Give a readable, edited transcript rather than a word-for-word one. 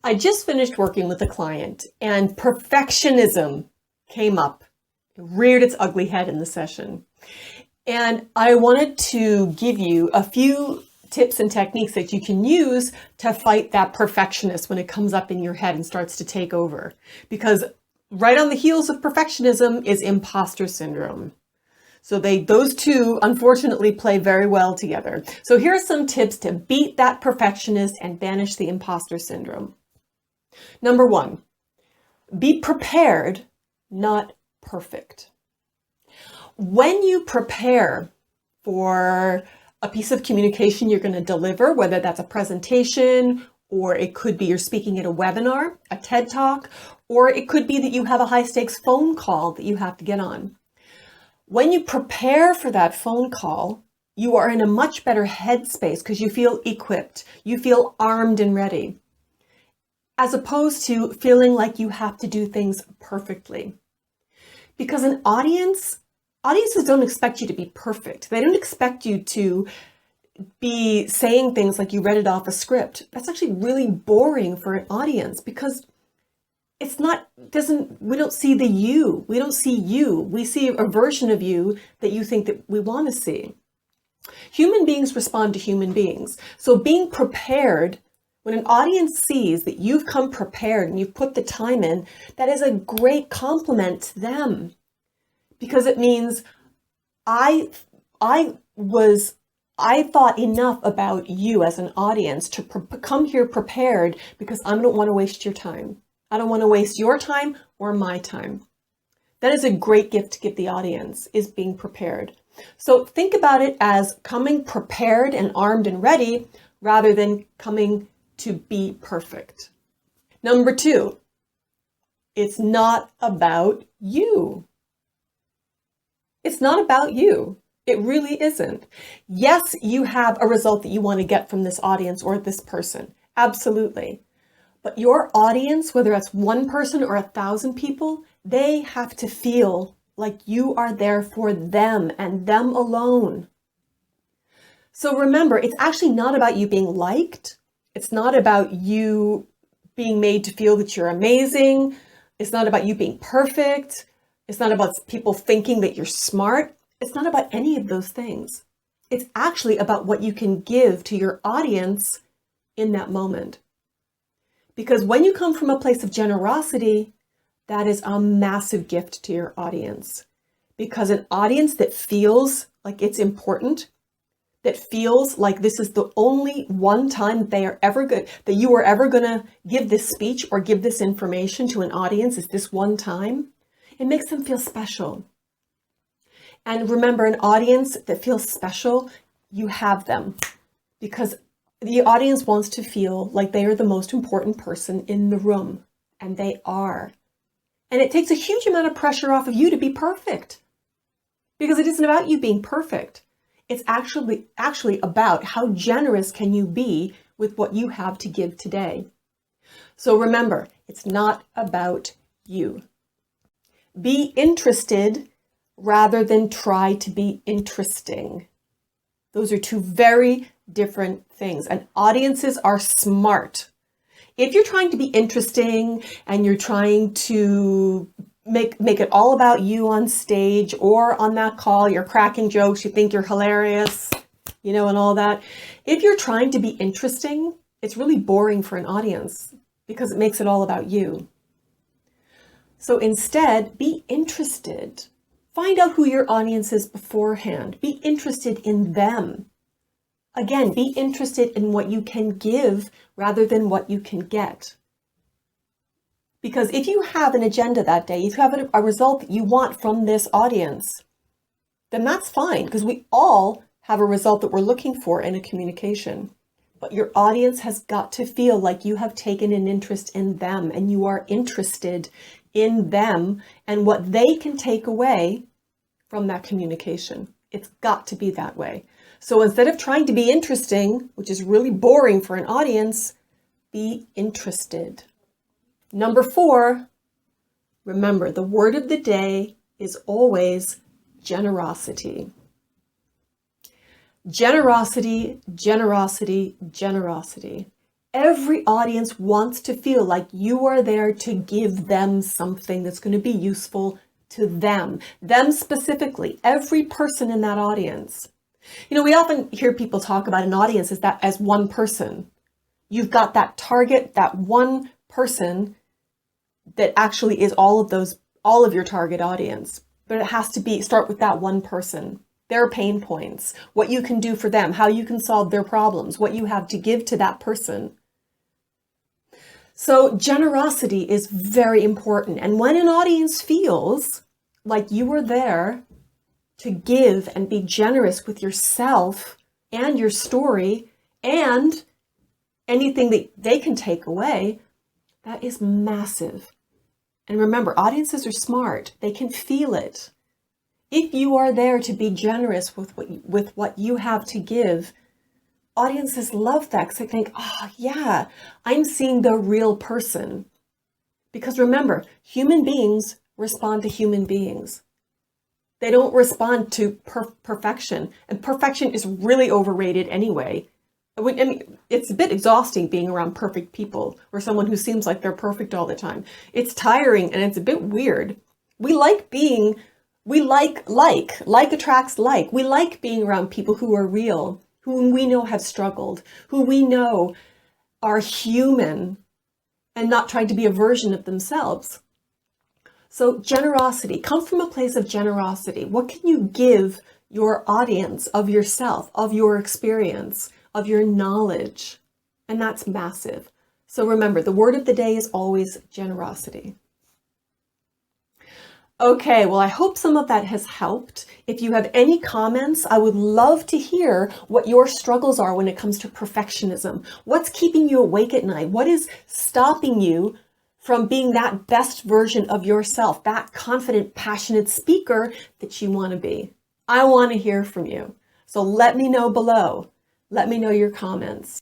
I just finished working with a client and perfectionism came up, it reared its ugly head in the session. And I wanted to give you a few tips and techniques that you can use to fight that perfectionist when it comes up in your head and starts to take over. Because right on the heels of perfectionism is imposter syndrome. So those two unfortunately play very well together. So here are some tips to beat that perfectionist and banish the imposter syndrome. Number one, be prepared, not perfect. When you prepare for a piece of communication you're going to deliver, whether that's a presentation, or it could be you're speaking at a webinar, a TED Talk, or it could be that you have a high stakes phone call that you have to get on. When you prepare for that phone call, you are in a much better headspace because you feel equipped, you feel armed and ready, as opposed to feeling like you have to do things perfectly. Because audiences don't expect you to be perfect. They don't expect you to be saying things like you read it off a script. That's actually really boring for an audience because we don't see the you. We don't see you. We see a version of you that you think that we want to see. Human beings respond to human beings. So being prepared, when an audience sees that you've come prepared and you've put the time in, that is a great compliment to them. Because it means I thought enough about you as an audience to come here prepared because I don't want to waste your time. I don't want to waste your time or my time. That is a great gift to give the audience, is being prepared. So think about it as coming prepared and armed and ready rather than coming to be perfect. Number two, it's not about you. It's not about you. It really isn't. Yes, you have a result that you want to get from this audience or this person. Absolutely. But your audience, whether it's one person or 1,000 people, they have to feel like you are there for them and them alone. So remember, it's actually not about you being liked. It's not about you being made to feel that you're amazing. It's not about you being perfect. It's not about people thinking that you're smart. It's not about any of those things. It's actually about what you can give to your audience in that moment. Because when you come from a place of generosity, that is a massive gift to your audience. Because an audience that feels like it's important, that feels like this is the only one time that you are ever going to give this speech or give this information to an audience is this one time, it makes them feel special. And remember, an audience that feels special, you have them. Because the audience wants to feel like they are the most important person in the room. And they are. And it takes a huge amount of pressure off of you to be perfect. Because it isn't about you being perfect. It's actually about how generous can you be with what you have to give today. So remember, it's not about you. Be interested rather than try to be interesting. Those are two very different things. And audiences are smart. If you're trying to be interesting and you're trying to make it all about you on stage or on that call, you're cracking jokes, you think you're hilarious, and all that. If you're trying to be interesting, it's really boring for an audience because it makes it all about you. So instead, be interested. Find out who your audience is beforehand. Be interested in them. Again, be interested in what you can give rather than what you can get. Because if you have an agenda that day, if you have a result that you want from this audience, then that's fine because we all have a result that we're looking for in a communication. But your audience has got to feel like you have taken an interest in them and you are interested in them and what they can take away from that communication. It's got to be that way. So instead of trying to be interesting, which is really boring for an audience, be interested. Number 4, remember the word of the day is always generosity. Generosity, generosity, generosity. Every audience wants to feel like you are there to give them something that's going to be useful to them specifically, every person in that audience. You know, we often hear people talk about an audience as one person. You've got that target, that one person that actually is all of your target audience. But it has to start with that one person, their pain points, what you can do for them, how you can solve their problems, what you have to give to that person. So generosity is very important. And when an audience feels like you are there to give and be generous with yourself and your story and anything that they can take away, that is massive. And remember, audiences are smart. They can feel it. If you are there to be generous with what you have to give, audiences love that because they think, oh yeah, I'm seeing the real person. Because remember, human beings respond to human beings. They don't respond to perfection. And perfection is really overrated anyway. I mean, it's a bit exhausting being around perfect people or someone who seems like they're perfect all the time. It's tiring and it's a bit weird. Like attracts like. We like being around people who are real, whom we know have struggled, who we know are human and not trying to be a version of themselves. So generosity, come from a place of generosity. What can you give your audience of yourself, of your experience, of your knowledge? And that's massive. So remember, the word of the day is always generosity. Okay, well, I hope some of that has helped. If you have any comments, I would love to hear what your struggles are when it comes to perfectionism. What's keeping you awake at night? What is stopping you from being that best version of yourself, that confident, passionate speaker that you want to be? I want to hear from you. So let me know below. Let me know your comments.